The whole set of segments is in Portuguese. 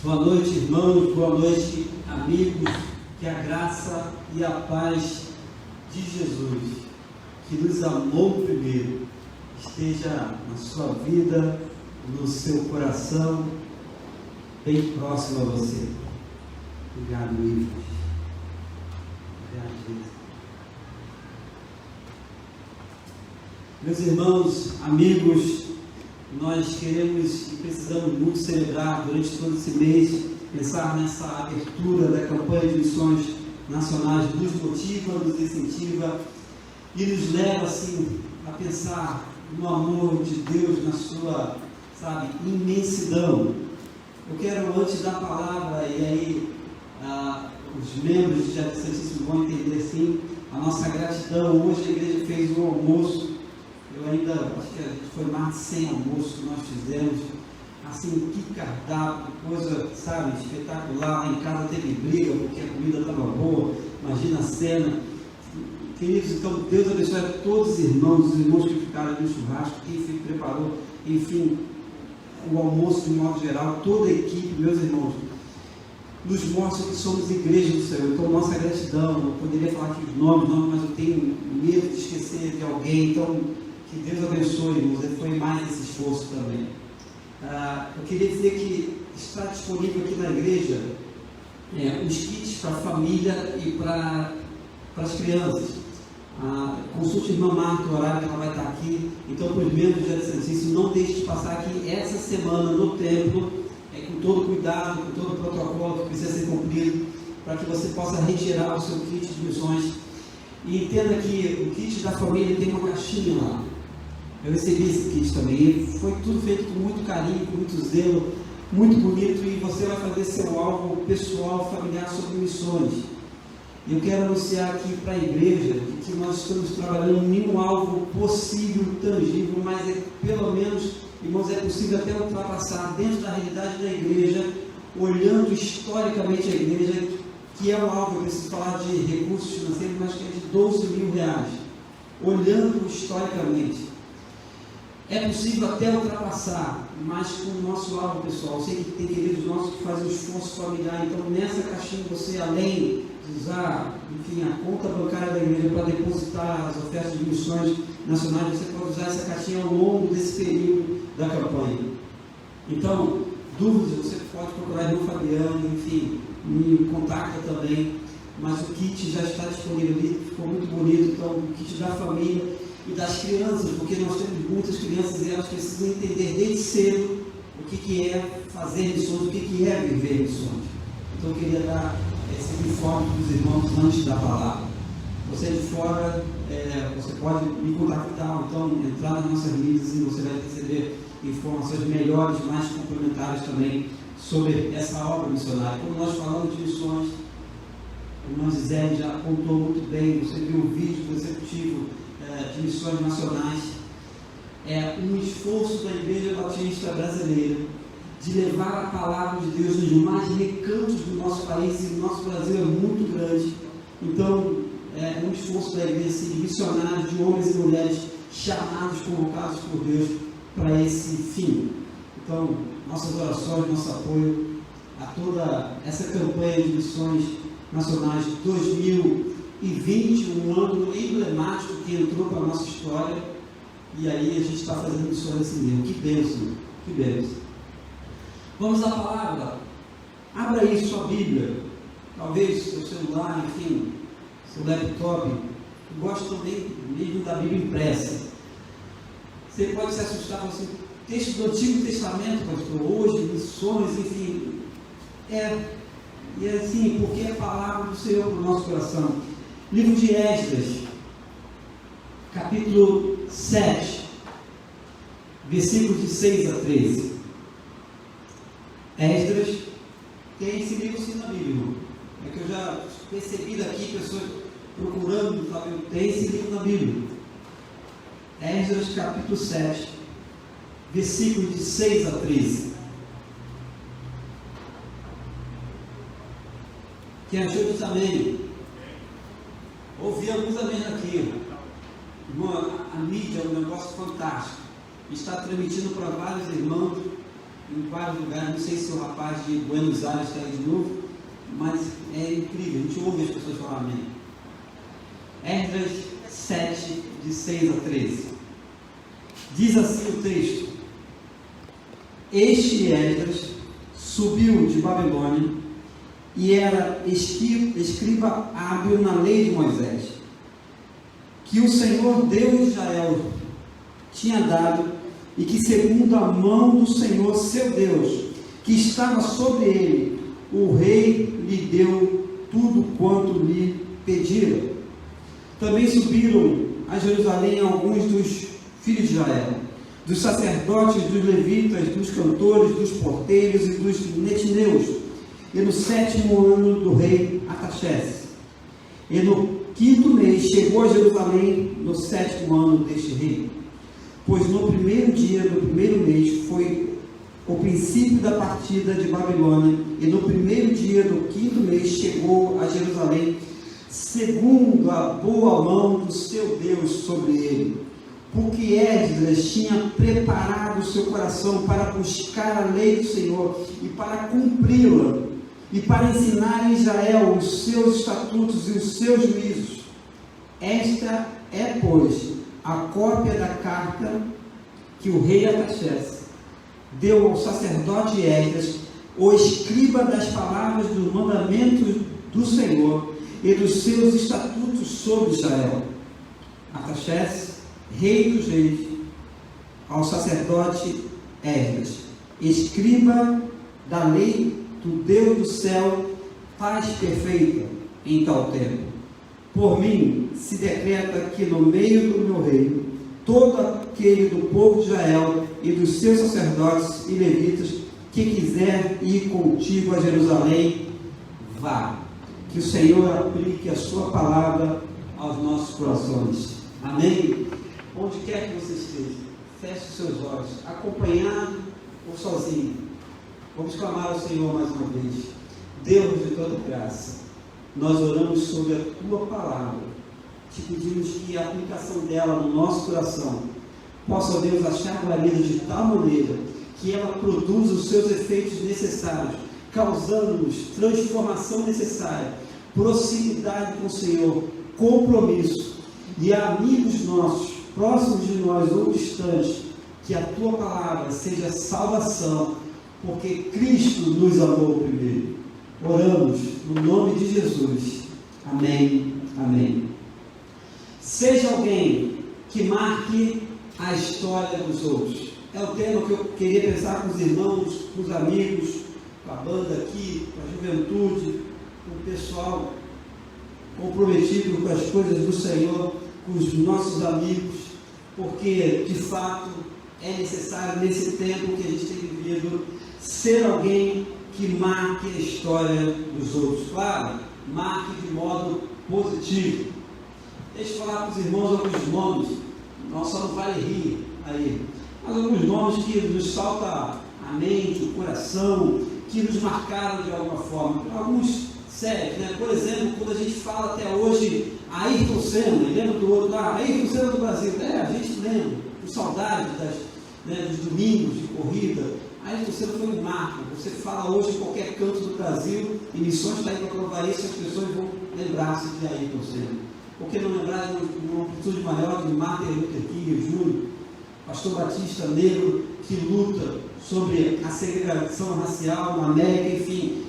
Boa noite, irmãos, boa noite, amigos. Que a graça e a paz de Jesus, que nos amou primeiro, esteja na sua vida, no seu coração, bem próximo a você. Obrigado, Ivo. Obrigado, Jesus. Meus irmãos, amigos, nós queremos e precisamos muito celebrar durante todo esse mês, pensar nessa abertura da campanha de missões nacionais, nos motiva, nos incentiva e nos leva assim a pensar no amor de Deus, na sua, imensidão. Eu quero, antes da palavra, e aí os membros de Jardim Santíssimo vão entender assim, a nossa gratidão. Hoje a igreja fez um almoço. Eu ainda, acho que foi mais de 100 almoços que nós fizemos, assim, que cardápio, coisa, espetacular. Lá em casa teve briga, porque a comida estava boa, imagina a cena. Queridos, então, Deus abençoe a todos os irmãos que ficaram ali no churrasco, quem preparou, enfim, o almoço de modo geral, toda a equipe, meus irmãos, nos mostra que somos igreja do Senhor. Então, nossa gratidão. Eu poderia falar aqui os nomes, mas eu tenho medo de esquecer de alguém, então, que Deus abençoe, irmãos. Foi mais esse esforço também. Eu queria dizer que está disponível aqui na igreja os kits para a família e para as crianças. Consulte a irmã Marta, o horário que ela vai estar aqui. Então, para os membros do Jardim Santíssimo, não deixe de passar aqui essa semana no templo, com todo cuidado, com todo o protocolo que precisa ser cumprido, para que você possa retirar o seu kit de missões. E entenda que o kit da família tem uma caixinha lá. Eu recebi esse kit também, foi tudo feito com muito carinho, com muito zelo, muito bonito, e você vai fazer seu alvo pessoal, familiar sobre missões. E eu quero anunciar aqui para a igreja que nós estamos trabalhando em um alvo possível, tangível, mas pelo menos, irmãos, é possível até ultrapassar dentro da realidade da igreja, olhando historicamente a igreja, que é um alvo, eu preciso falar de recursos financeiros, mas que é de 12 mil reais, olhando historicamente. É possível até ultrapassar, mas com o nosso alvo pessoal. Eu sei que tem queridos nossos que fazem um esforço familiar, então nessa caixinha você, além de usar, enfim, a conta bancária da igreja para depositar as ofertas de missões nacionais, você pode usar essa caixinha ao longo desse período da campanha. Então, dúvidas, você pode procurar a irmã Fabiana, enfim, me contacta também, mas o kit já está disponível ali, ficou muito bonito. Então, o kit da família e das crianças, porque nós temos muitas crianças e elas precisam entender desde cedo o que é fazer missões, o que é viver missões. Então eu queria dar esse informe para os irmãos antes da palavra. Você de fora, você pode me contactar, ou então entrar nas nossas mídias e você vai receber informações melhores, mais complementares também sobre essa obra missionária. Como nós falamos de missões, o irmão Gisele já apontou muito bem, você viu o vídeo do executivo de missões nacionais. É um esforço da Igreja Batista Brasileira de levar a palavra de Deus nos mais recantos do nosso país, e o nosso Brasil é muito grande. Então é um esforço da Igreja de missionários, de homens e mulheres chamados, convocados por Deus para esse fim. Então, nossas orações, nosso apoio a toda essa campanha de missões nacionais de 2020, um ano emblemático que entrou para a nossa história, e aí a gente está fazendo missões assim mesmo. Que bênção, que bênção. Vamos à palavra. Abra aí sua Bíblia, talvez seu celular, enfim, seu laptop. Eu gosto também mesmo da Bíblia impressa. Você pode se assustar com assim, texto do Antigo Testamento, pastor, hoje, missões, enfim. E assim, porque é a palavra do Senhor para o nosso coração. Livro de Esdras, capítulo 7, versículos de 6 a 13. Esdras, tem esse livro sim na Bíblia, irmão. É que eu já percebi daqui pessoas procurando, tem esse livro na Bíblia. Esdras, capítulo 7, versículos de 6 a 13. Quem achou diz amém? Ouvi alguns amém aqui. Irmão, a mídia é um negócio fantástico. Está transmitindo para vários irmãos em vários lugares. Não sei se o rapaz de Buenos Aires está aí de novo, mas é incrível, a gente ouve as pessoas falar amém. Esdras 7, de 6 a 13. Diz assim o texto: Este Esdras subiu de Babilônia e era escriba hábil na lei de Moisés, que o Senhor Deus de Israel tinha dado, e que segundo a mão do Senhor seu Deus, que estava sobre ele, o rei lhe deu tudo quanto lhe pediram. Também subiram a Jerusalém alguns dos filhos de Israel, dos sacerdotes, dos levitas, dos cantores, dos porteiros e dos netineus, e no 7º ano do rei Artaxerxes. E no 5º mês chegou a Jerusalém no 7º ano deste rei, pois no primeiro dia do primeiro mês foi o princípio da partida de Babilônia, e no primeiro dia do 5º mês chegou a Jerusalém, segundo a boa mão do seu Deus sobre ele, porque Esdras tinha preparado o seu coração para buscar a lei do Senhor e para cumpri-la, e para ensinar em Israel os seus estatutos e os seus juízos. Esta é, pois, a cópia da carta que o rei Artaxerxes deu ao sacerdote Esdras, o escriba das palavras dos mandamentos do Senhor e dos seus estatutos sobre Israel. Artaxerxes, rei dos reis, ao sacerdote Esdras, escriba da lei do Deus do céu, paz perfeita em tal tempo. Por mim se decreta que no meio do meu reino, todo aquele do povo de Israel e dos seus sacerdotes e levitas que quiser ir contigo a Jerusalém, vá. Que o Senhor aplique a sua palavra aos nossos corações. Amém? Onde quer que você esteja, feche os seus olhos, acompanhado ou sozinho. Vamos clamar ao Senhor mais uma vez. Deus de toda graça, nós oramos sobre a tua palavra, te pedimos que a aplicação dela no nosso coração possa, Deus, achar guarida de tal maneira que ela produza os seus efeitos necessários, causando-nos transformação necessária, proximidade com o Senhor, compromisso, e a amigos nossos, próximos de nós ou distantes, que a tua palavra seja salvação, porque Cristo nos amou primeiro. Oramos no nome de Jesus. Amém. Amém. Seja alguém que marque a história dos outros. É o tema que eu queria pensar com os irmãos, com os amigos, com a banda aqui, com a juventude, com o pessoal comprometido com as coisas do Senhor, com os nossos amigos, porque de fato é necessário nesse tempo que a gente tem vivido ser alguém que marque a história dos outros. Claro, marque de modo positivo. Deixa eu falar para os irmãos alguns nomes, nós só não vale rir aí, mas alguns nomes que nos saltam a mente, o coração, que nos marcaram de alguma forma. Alguns sérios, né? Por exemplo, quando a gente fala até hoje Ayrton Senna, lembra do outro lá, Ayrton Senna do Brasil, a gente lembra, com saudade dos domingos de corrida. Ayrton Senna foi um marco. Você fala hoje em qualquer canto do Brasil, e Missões está aí para provar isso, as pessoas vão lembrar-se de Ayrton Senna. Por que não lembrar de uma amplitude maior de Martin Luther King Jr., pastor batista negro, que luta sobre a segregação racial na América, enfim,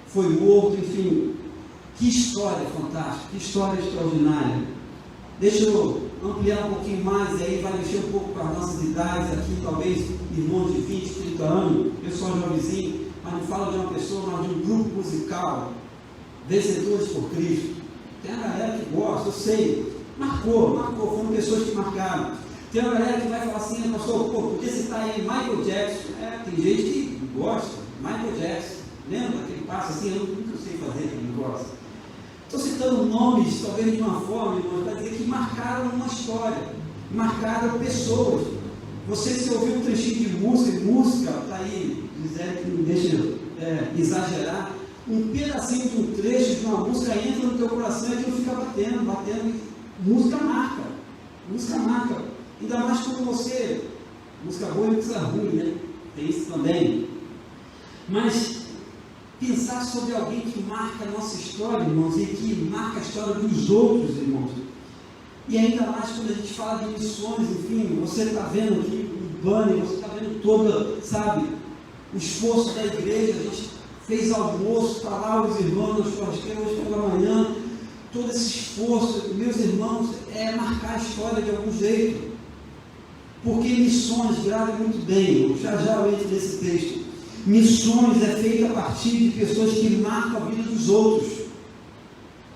foi morto, enfim. Que história fantástica, que história extraordinária. Deixa eu ampliar um pouquinho mais, e aí vai mexer um pouco com as nossas idades aqui, talvez irmãos de 20, 30 anos, pessoal jovenzinho, mas não falo de uma pessoa, mas de um grupo musical, Vencedores por Cristo. Tem a galera que gosta, eu sei, marcou, foram pessoas que marcaram. Tem uma galera que vai falar assim, pastor, podia citar aí Michael Jackson. Tem gente que gosta, Michael Jackson, lembra aquele passo assim, eu nunca sei fazer, que não gosta. Estou citando nomes, talvez de uma forma, para dizer que marcaram uma história, marcaram pessoas. Você, se ouvir um trechinho de música, está aí, Gisele, que não deixa exagerar, um pedacinho de um trecho de uma música entra no teu coração e aquilo fica batendo, música marca, ainda mais quando você, música boa e música ruim, né? Tem experiência também. Mas pensar sobre alguém que marca a nossa história, irmãos, e que marca a história dos outros, irmãos. E ainda mais quando a gente fala de missões, enfim, você está vendo aqui o banner, você está vendo todo, sabe, o esforço da igreja. A gente fez almoço para lá os irmãos, os churrasqueiros hoje pela manhã, todo esse esforço, meus irmãos, é marcar a história de algum jeito. Porque missões, grave muito bem, já eu entro nesse texto. Missões é feita a partir de pessoas que marcam a vida dos outros.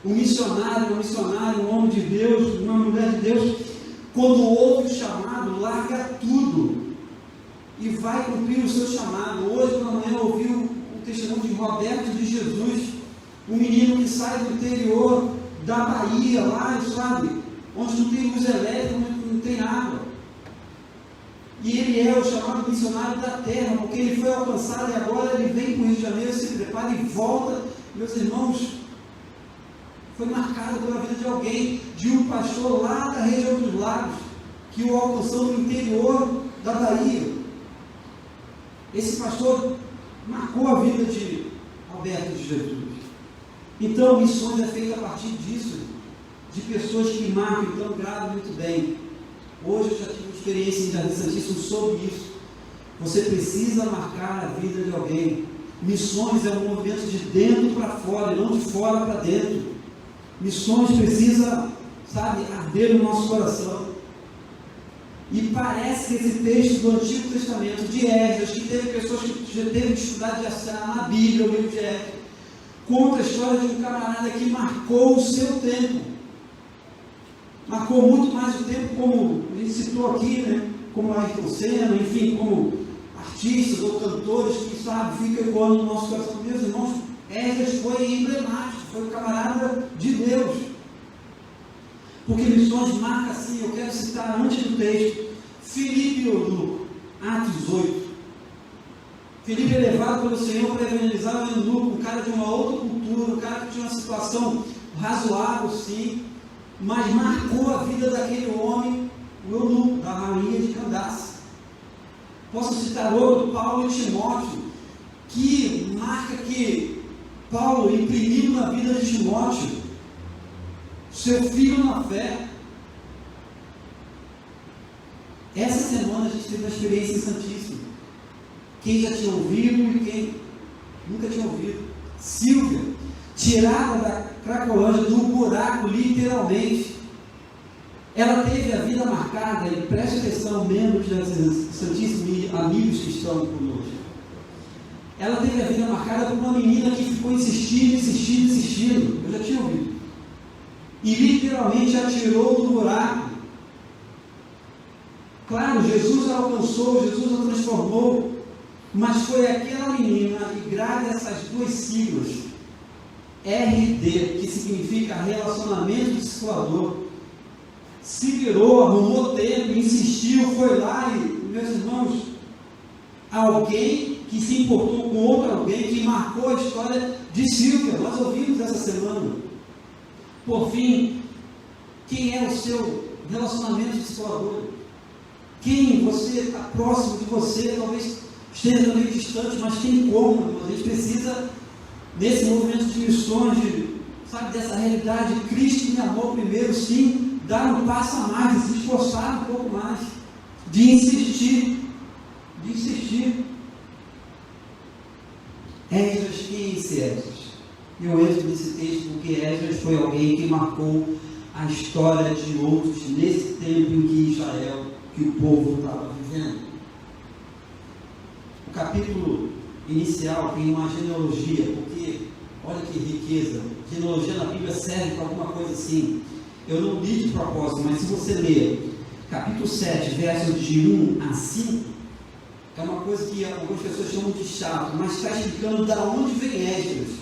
Um missionário, uma missionária, um homem de Deus, uma mulher de Deus, quando ouve o chamado, larga tudo e vai cumprir o seu chamado. Hoje pela manhã eu ouvi o testemunho de Roberto de Jesus, um menino que sai do interior da Bahia, lá, sabe, onde não tem luz elétrica, onde não tem água. E ele é o chamado missionário da terra, porque ele foi alcançado e agora ele vem para o Rio de Janeiro, se prepara e volta. Meus irmãos, foi marcado pela vida de alguém, de um pastor lá da região dos Lagos, que o alcançou no interior da Bahia. Esse pastor marcou a vida de Alberto de Jesus. Então, missões é feita a partir disso, de pessoas que marcam. Então, grave muito bem. Hoje eu já tive uma experiência em Jardim Santíssimo sobre isso. Você precisa marcar a vida de alguém. Missões é um movimento de dentro para fora, e não de fora para dentro. Missões precisa, sabe, arder no nosso coração. E parece que esse texto do Antigo Testamento, de Esdras, que teve pessoas que já teve que estudar de Assar na Bíblia, o livro de Esdras, conta a história de um camarada que marcou o seu tempo. Marcou muito mais o tempo, como a gente citou aqui, né? Como Ayrton Senna, enfim, como artistas ou cantores que, sabe, ficam ecoando no nosso coração. Meus irmãos, Esdras foi emblemático, foi o camarada de Deus. Porque missões marca assim. Eu quero citar antes do texto, Filipe e Eunuco, Atos 8. Filipe é levado pelo Senhor para evangelizar o eunuco, um cara de uma outra cultura, um cara que tinha uma situação razoável, sim, mas marcou a vida daquele homem, o eunuco, da rainha de Candace. Posso citar outro, Paulo e Timóteo, que marca que Paulo imprimiu na vida de Timóteo, seu filho na fé. Essa semana a gente teve uma experiência santíssima. Quem já tinha ouvido e quem nunca tinha ouvido. Silvia, tirada da Cracolândia, do buraco, literalmente. Ela teve a vida marcada, e preste atenção, membros da Santíssima e amigos que estão conosco. Ela teve a vida marcada por uma menina que ficou insistindo. Eu já tinha ouvido. E literalmente a tirou do buraco. Claro, Jesus a alcançou, Jesus a transformou, mas foi aquela menina, e grave essas duas siglas, RD, que significa relacionamento discipulador, se virou, arrumou tempo, insistiu, foi lá e, meus irmãos, alguém que se importou com outro alguém, que marcou a história de Silvia. Nós ouvimos essa semana. Por fim, quem é o seu relacionamento discipulador? Quem você está próximo de você, talvez esteja também distante, mas tem como. A gente precisa, nesse movimento de missões, sabe, dessa realidade, Cristo me amou primeiro, sim, dar um passo a mais, de se esforçar um pouco mais, de insistir. Esdras, quem é esse Esdras? Eu entro nesse texto porque Esdras foi alguém que marcou a história de outros nesse tempo em que Israel, que o povo estava vivendo. O capítulo inicial tem uma genealogia, porque, olha que riqueza, genealogia na Bíblia serve para alguma coisa assim. Eu não li de propósito, mas se você ler capítulo 7, versos de 1 a 5, é uma coisa que algumas pessoas chamam de chato, mas está explicando de onde vem Esdras.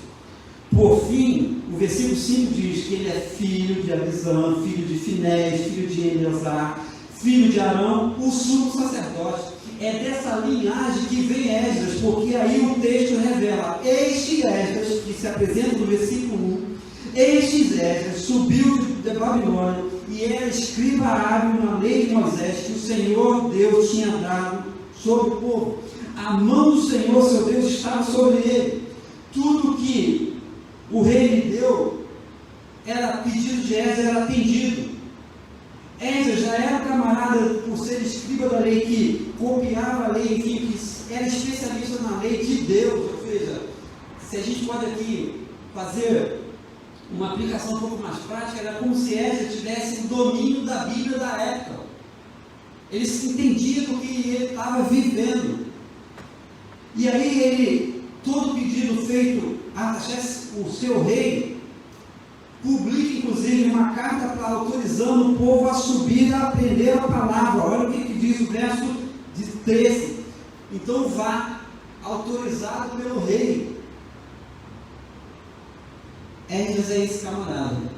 Por fim, o versículo 5 diz que ele é filho de Abizã, filho de Finés, filho de Eleazar, filho de Arão, o sumo sacerdote. É dessa linhagem que vem Esdras, porque aí o texto revela: este Esdras, que se apresenta no versículo 1, este Esdras subiu de Babilônia e era escriba hábil na lei de Moisés, que o Senhor Deus tinha dado sobre o povo. a mão do Senhor, seu Deus, estava sobre ele. Tudo que o rei lhe deu, era pedido de Esdras, era atendido. Esdras já era camarada, por ser escriba da lei, que copiava a lei, enfim, que era especialista na lei de Deus. Ou seja, se a gente pode aqui fazer uma aplicação um pouco mais prática, era como se Esdras tivesse o domínio da Bíblia da época. Ele se entendia do que ele estava vivendo. E aí ele, todo pedido feito a o seu rei, publica inclusive uma carta autorizando o povo a subir a aprender a palavra. Olha o que diz o verso de 13. Então vá, autorizado pelo rei. Esdras é esse camarada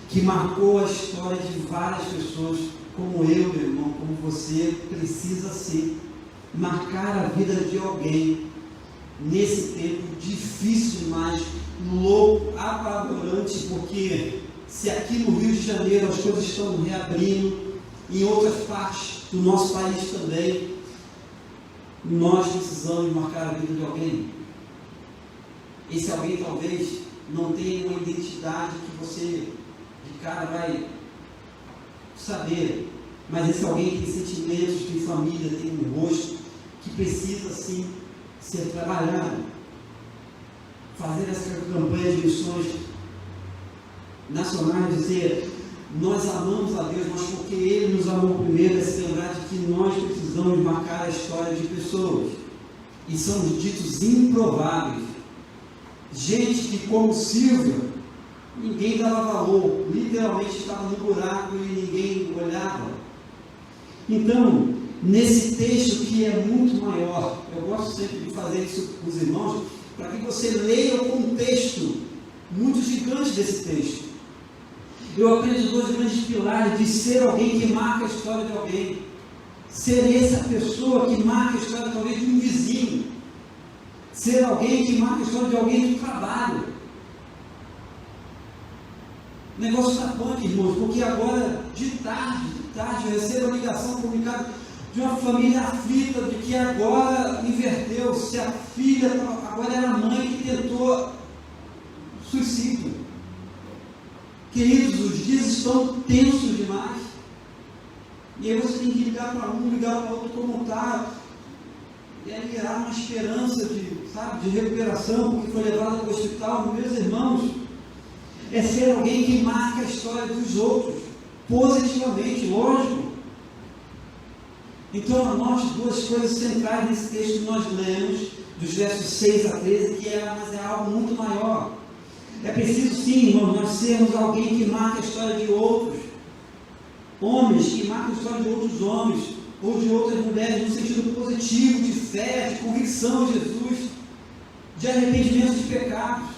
que marcou a história de várias pessoas, como eu, meu irmão, como você precisa ser, marcar a vida de alguém nesse tempo difícil demais, louco, apavorante, porque se aqui no Rio de Janeiro as coisas estão reabrindo, em outras partes do nosso país também, nós precisamos marcar a vida de alguém. Esse alguém talvez não tenha uma identidade que você de cara vai saber, mas esse alguém tem sentimentos, tem família, tem um rosto que precisa sim ser trabalhado. Fazer essa campanha de missões nacionais, dizer, nós amamos a Deus, mas porque Ele nos amou primeiro, é se lembrar de que nós precisamos marcar a história de pessoas, e são os ditos improváveis, gente que, como Silvia, ninguém dava valor, literalmente estava no buraco e ninguém olhava. Então, nesse texto que é muito maior, eu gosto sempre de fazer isso com os irmãos, para que você leia o contexto muito gigante desse texto. Eu aprendi dois grandes pilares de ser alguém que marca a história de alguém, ser essa pessoa que marca a história talvez de um vizinho, ser alguém que marca a história de alguém do trabalho. O negócio está punk, irmãos, porque agora, de tarde, eu recebo a ligação, comunicado de uma família aflita, de que agora inverteu, se a filha agora era a mãe que tentou suicídio. Queridos, os dias estão tensos demais, e aí você tem que ligar para um, ligar para outro, como está, e aí gerar uma esperança de recuperação, porque foi levado ao hospital. Meus irmãos, é ser alguém que marca a história dos outros, positivamente, lógico. Então, anote duas coisas centrais nesse texto que nós lemos, dos versos 6 a 13, mas é algo muito maior. É preciso sim, irmãos, nós sermos alguém que marca a história de outros, homens que marcam a história de outros homens, ou de outras mulheres, no sentido positivo, de fé, de convicção de Jesus, de arrependimento de pecados.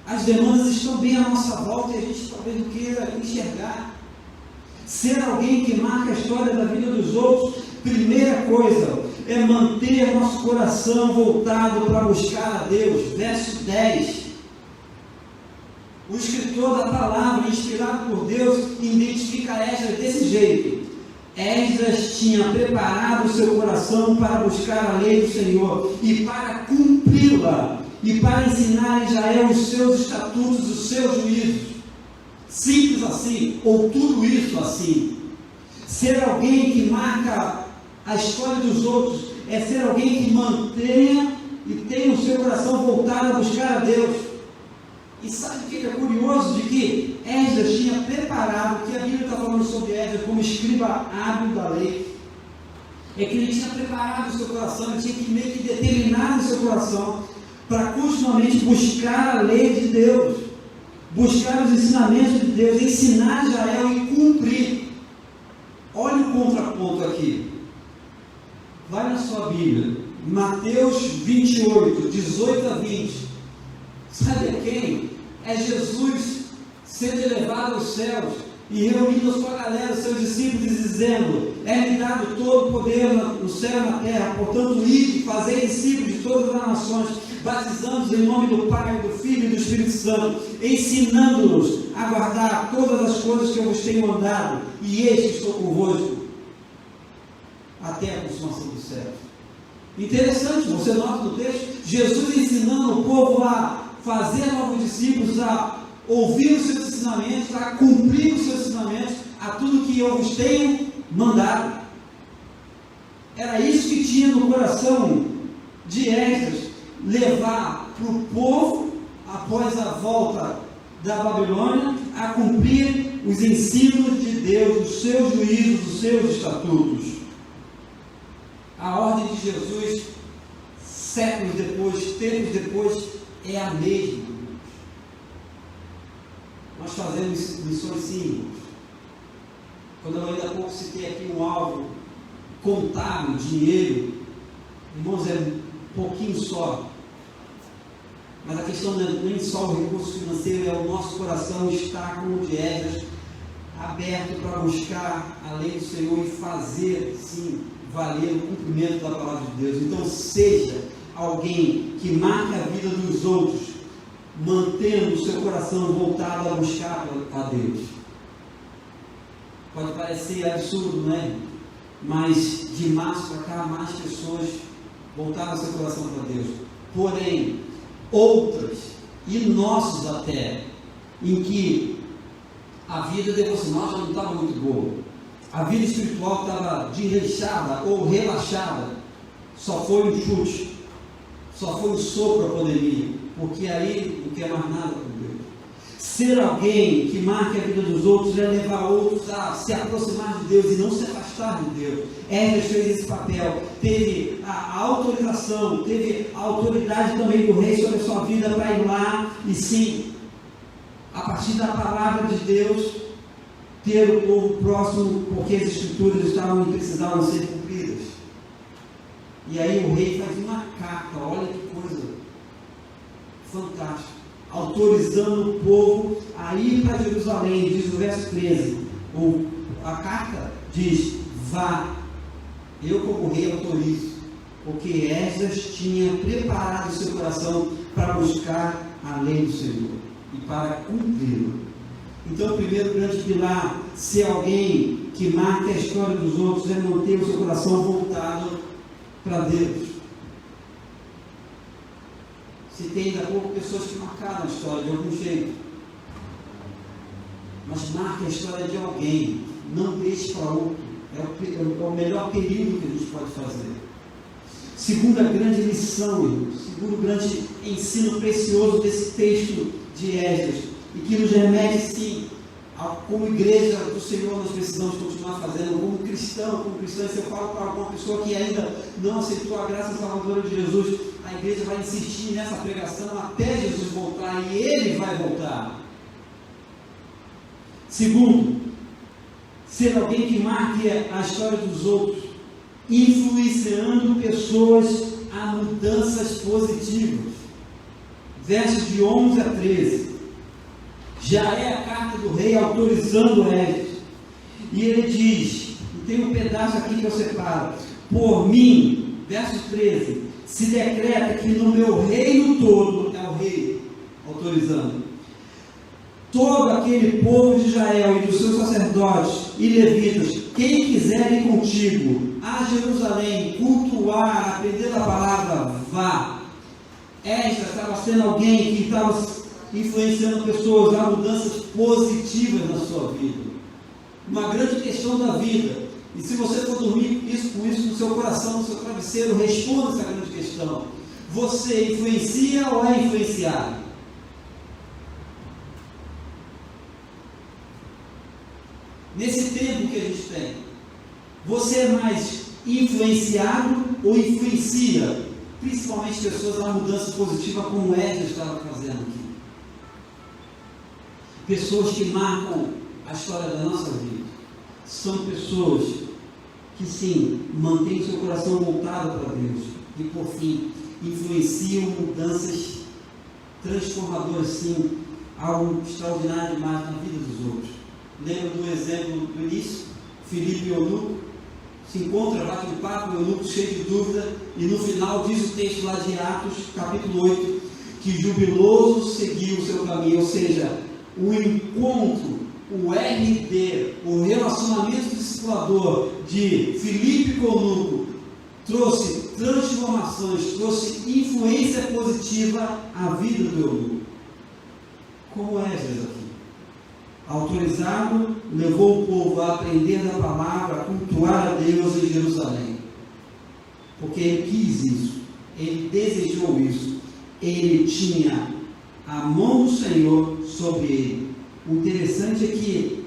As demandas estão bem à nossa volta e a gente talvez não queira enxergar. Ser alguém que marca a história da vida dos outros, primeira coisa, é manter nosso coração voltado para buscar a Deus. Verso 10. O escritor da palavra, inspirado por Deus, identifica Esdras desse jeito. Esdras tinha preparado o seu coração para buscar a lei do Senhor e para cumpri-la, e para ensinar a Israel os seus estatutos, os seus juízos. Simples assim, ou tudo isso assim. Ser alguém que marca a história dos outros é ser alguém que mantenha e tenha o seu coração voltado a buscar a Deus. E sabe o que é curioso? De que Esdras tinha preparado, que a Bíblia está falando sobre Esdras como escriba hábil da lei, é que ele tinha preparado o seu coração, ele tinha que meio que determinar o seu coração para continuamente buscar a lei de Deus, buscar os ensinamentos de Deus, ensinar Israel e cumprir. Olha o contraponto aqui. Vai na sua Bíblia, Mateus 28, 18 a 20. Sabe a quem? É Jesus sendo elevado aos céus e reunindo com a galera, seus discípulos, dizendo: é-me dado todo o poder no céu e na terra, portanto, ide, fazei discípulos de todas as nações, batizando-os em nome do Pai, do Filho e do Espírito Santo, ensinando-os a guardar todas as coisas que eu vos tenho mandado, e eis que estou convosco até a consumação dos céus. Interessante, você nota no texto, Jesus ensinando o povo a fazer novos discípulos, a ouvir os seus ensinamentos, a cumprir os seus ensinamentos, a tudo que eu vos tenho mandado. Era isso que tinha no coração de Esdras, levar para o povo, após a volta da Babilônia, a cumprir os ensinos de Deus, os seus juízos, os seus estatutos. A ordem de Jesus, séculos depois, tempos depois, é a mesma. Nós fazemos missões sim. Quando eu ainda há pouco citei aqui um alvo contábil, dinheiro, irmãos, é um pouquinho só. Mas a questão não é nem só o recurso financeiro, é o nosso coração estar como o de Esdras, aberto para buscar a lei do Senhor e fazer, sim, valer o cumprimento da palavra de Deus. Então, seja alguém que marque a vida dos outros, mantendo o seu coração voltado a buscar a Deus. Pode parecer absurdo, não é? Mas de março para cá, mais pessoas voltaram o seu coração para Deus. Porém, outras, e nossos até, em que a vida devocional já não estava muito boa, a vida espiritual estava desleixada ou relaxada, só foi um chute, só foi um sopro a pandemia, porque aí não quer mais nada com Deus. Ser alguém que marque a vida dos outros é levar outros a se aproximar de Deus e não se afastar de Deus. Esdras fez esse papel, teve a autorização, teve a autoridade também do rei sobre a sua vida para ir lá e sim, a partir da palavra de Deus, ter o povo próximo, porque as escrituras estavam e precisavam ser cumpridas. E aí o rei faz uma carta, olha que coisa fantástica, autorizando o povo a ir para Jerusalém, diz o verso 13, a carta diz, vá, eu como rei autorizo, porque Esdras tinha preparado o seu coração para buscar a lei do Senhor e para cumpri-la. Então o primeiro grande pilar, ser alguém que marque a história dos outros, é manter o seu coração voltado para Deus. Citei ainda há pouco pessoas que marcaram a história de algum jeito, mas marque a história de alguém, não deixe para outro, é o melhor período que a gente pode fazer. Segunda grande lição, segundo grande ensino precioso desse texto de Esdras, e que nos remete sim, como igreja do Senhor nós precisamos continuar fazendo, como cristão, e se eu falo para alguma pessoa que ainda não aceitou a graça salvadora de Jesus, a igreja vai insistir nessa pregação até Jesus voltar, e Ele vai voltar. Segundo, ser alguém que marque a história dos outros, influenciando pessoas a mudanças positivas. Versos de 11 a 13. Já é a carta do rei autorizando Esdras. E ele diz, e tem um pedaço aqui que eu separo, por mim, verso 13, se decreta que no meu reino todo, é o rei autorizando, todo aquele povo de Israel e dos seus sacerdotes e levitas, quem quiser ir contigo a Jerusalém, cultuar, aprender a palavra, vá. Esdras estava sendo alguém que estava influenciando pessoas a mudanças positivas na sua vida. Uma grande questão da vida. E se você for dormir com isso no seu coração, no seu travesseiro, responda essa grande questão. Você influencia ou é influenciado? Nesse tempo que a gente tem, você é mais influenciado ou influencia, principalmente pessoas a mudança positiva como Esdras estava fazendo aqui? Pessoas que marcam a história da nossa vida, são pessoas que sim, mantêm o seu coração voltado para Deus e por fim, influenciam mudanças transformadoras sim, algo extraordinário demais na vida dos outros. Lembra do exemplo do início? Filipe e Eunuco se encontram, bate um papo, o Eunuco cheio de dúvida, e no final diz o texto lá de Atos, capítulo 8, que jubiloso seguiu o seu caminho, ou seja, o encontro, o RD, o relacionamento discipulador de Filipe com Eunuco trouxe transformações, trouxe influência positiva à vida do eunuco. Como é Jesus aqui? Autorizado, levou o povo a aprender da palavra, a cultuar a Deus em Jerusalém. Porque ele quis isso, ele desejou isso, ele tinha a mão do Senhor sobre ele. O interessante é que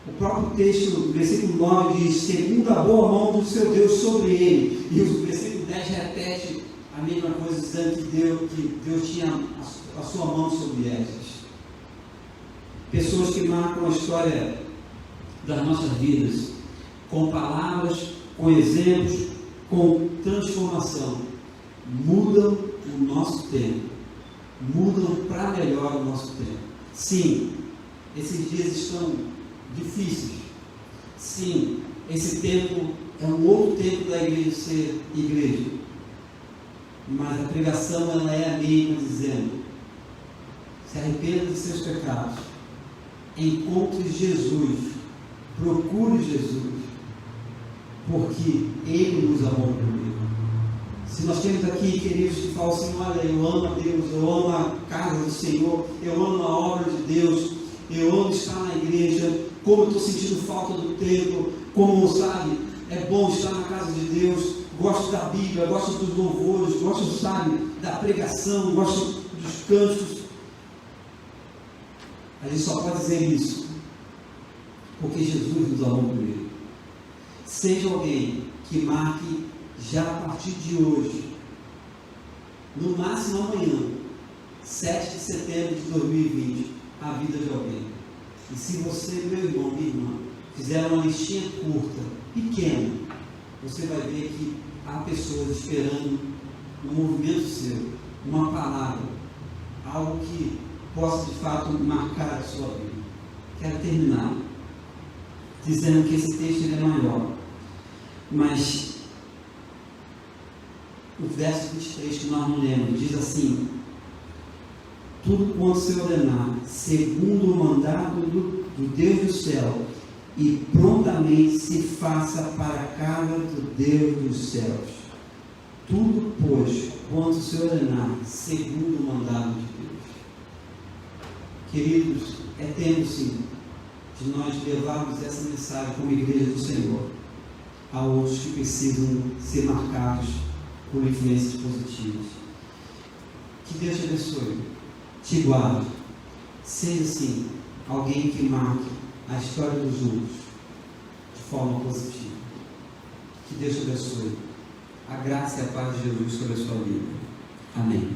o próprio texto, versículo 9 diz: segundo a boa mão do seu Deus sobre ele. E o versículo 10 repete a mesma coisa, dizendo que Deus tinha a sua mão sobre elas. Pessoas que marcam a história das nossas vidas, com palavras, com exemplos, com transformação, mudam o nosso tempo, mudam para melhor o nosso tempo. Sim, esses dias estão difíceis. Sim, esse tempo é um outro tempo da igreja ser igreja. Mas a pregação ela é a mesma, dizendo: se arrependa dos seus pecados, encontre Jesus, procure Jesus, porque Ele nos amou primeiro. Se nós temos aqui queridos que falam assim: olha, eu amo a Deus, eu amo a casa do Senhor, eu amo a obra de Deus, eu amo estar na igreja, como eu estou sentindo falta do templo, como, sabe, é bom estar na casa de Deus, gosto da Bíblia, gosto dos louvores, gosto, sabe, da pregação, gosto dos cantos. A gente só pode dizer isso porque Jesus nos amou primeiro. Seja alguém que marque já a partir de hoje, no máximo amanhã, 7 de setembro de 2020, a vida de alguém. E se você, meu irmão, minha irmã, fizer uma listinha curta, pequena, você vai ver que há pessoas esperando um movimento seu, uma palavra, algo que possa de fato marcar a sua vida. Quero terminar dizendo que esse texto ele é maior, mas o verso 23 que nós não lemos diz assim: tudo quanto se ordenar, segundo o mandado do Deus do céu, e prontamente se faça para a casa do Deus dos céus. Tudo, pois, quanto se ordenar, segundo o mandado de Deus. Queridos, é tempo sim de nós levarmos essa mensagem como igreja do Senhor a outros que precisam ser marcados por influências positivas. Que Deus te abençoe, te guarde, seja assim alguém que marque a história dos outros de forma positiva. Que Deus te abençoe. A graça e a paz de Jesus sobre a sua vida. Amém.